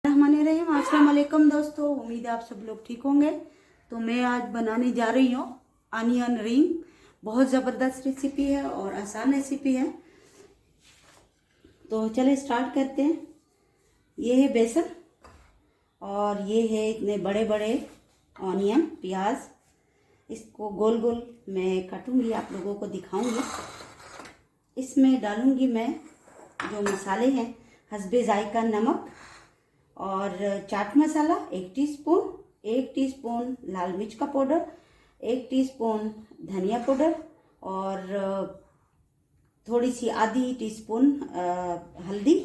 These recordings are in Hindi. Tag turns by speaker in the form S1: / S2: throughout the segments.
S1: अस्सलाम वालेकुम दोस्तों, उम्मीद है आप सब लोग ठीक होंगे। तो मैं आज बनाने जा रही हूँ अनियन रिंग। बहुत ज़बरदस्त रेसिपी है और आसान रेसिपी है। तो चले स्टार्ट करते हैं। ये है बेसन और ये है इतने बड़े बड़े ऑनियन प्याज। इसको गोल गोल मैं काटूंगी, आप लोगों को दिखाऊंगी। इसमें डालूंगी मैं जो मसाले हैं, हस्बे जायका नमक और चाट मसाला 1 टीस्पून, 1 टीस्पून लाल मिर्च का पाउडर, 1 टीस्पून धनिया पाउडर और थोड़ी सी आधी टीस्पून हल्दी,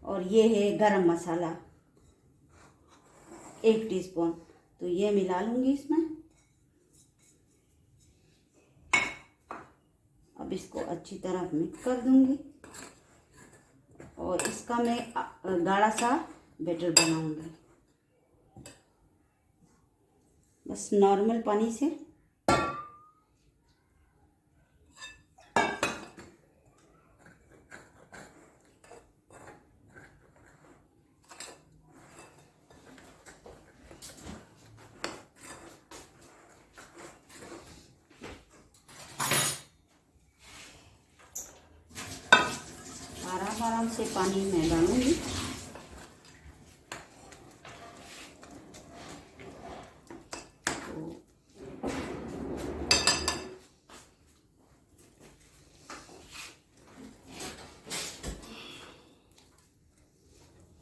S1: और ये है गरम मसाला 1 टीस्पून। तो ये मिला लूँगी इसमें। अब इसको अच्छी तरह मिक्स कर दूँगी और इसका मैं गाढ़ा सा बैटर बनाऊंगी, बस नॉर्मल पानी से। आराम से पानी में डालूंगी।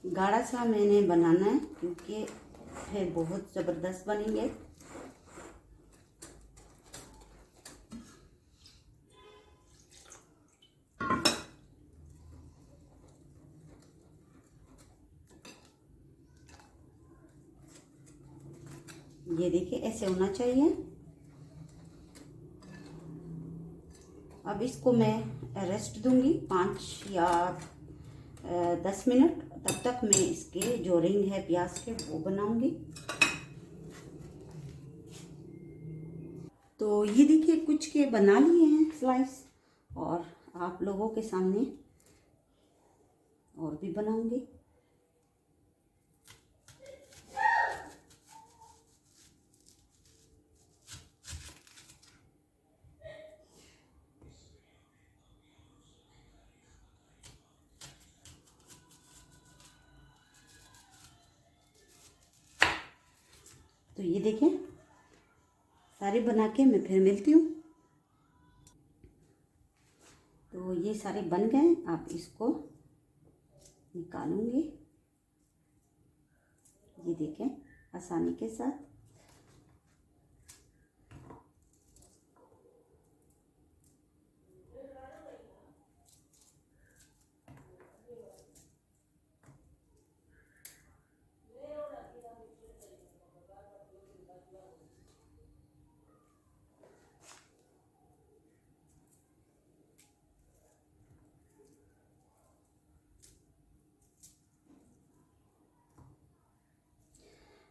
S1: गाढ़ा सा मैंने बनाना है क्योंकि फिर बहुत ज़बरदस्त बनेंगे। ये देखिए ऐसे होना चाहिए। अब इसको मैं रेस्ट दूंगी 5 या 10 मिनट। तब तक मैं इसके जो रिंग है प्याज के वो बनाऊंगी। तो ये देखिए कुछ के बना लिए हैं स्लाइस, और आप लोगों के सामने और भी बनाऊंगी। तो ये देखें सारे बना के मैं फिर मिलती हूँ। तो ये सारे बन गए, आप इसको निकालूंगी। ये देखें आसानी के साथ।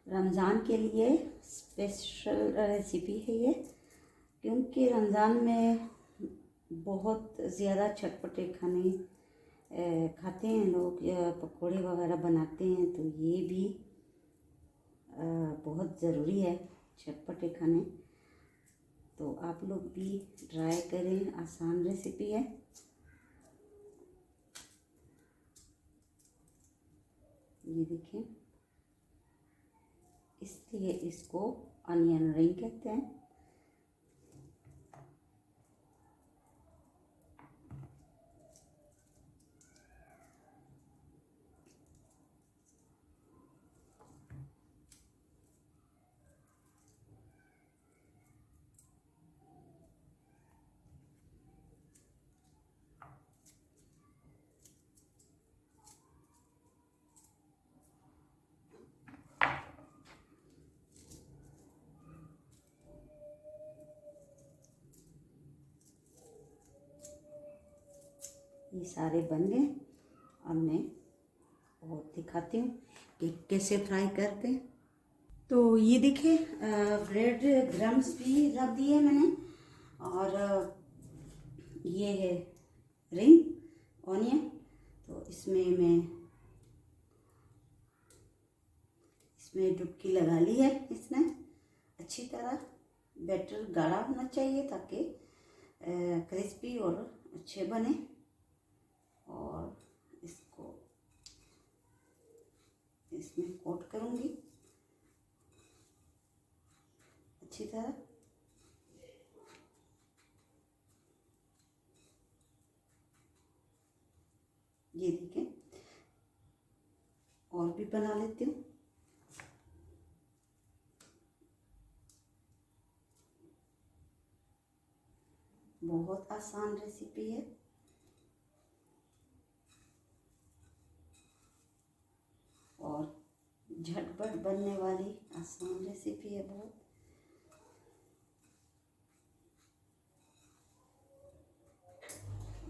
S1: रमज़ान के लिए स्पेशल रेसिपी है ये, क्योंकि रमज़ान में बहुत ज़्यादा चटपटे खाने खाते हैं लोग, पकोड़े वगैरह बनाते हैं। तो ये भी बहुत ज़रूरी है चटपटे खाने। तो आप लोग भी ट्राई करें, आसान रेसिपी है। ये देखिए, इसलिए इसको अनियन रिंग कहते हैं। ये सारे बन गए। अब मैं और दिखाती हूँ कि कैसे फ्राई करते हैं। तो ये देखिए ब्रेड क्रम्स भी रख दिए मैंने, और ये है रिंग ऑनियन। तो इसमें मैं इसमें डुबकी लगा ली है इसने अच्छी तरह। बैटर गाढ़ा होना चाहिए ताकि क्रिस्पी और अच्छे बने। और इसको इसमें कोट करूँगी अच्छी तरह। ये देखें, और भी बना लेती हूँ। बहुत आसान रेसिपी है और झटपट बनने वाली आसान रेसिपी है बहुत।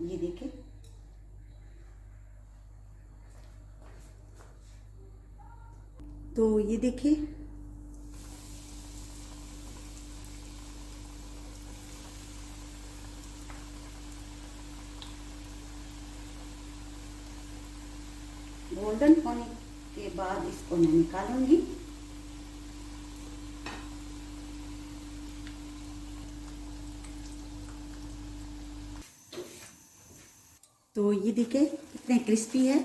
S1: ये देखिए, तो ये देखिए गोल्डन होने के बाद इसको मैं निकालूंगी। तो ये देखिए कितने क्रिस्पी है।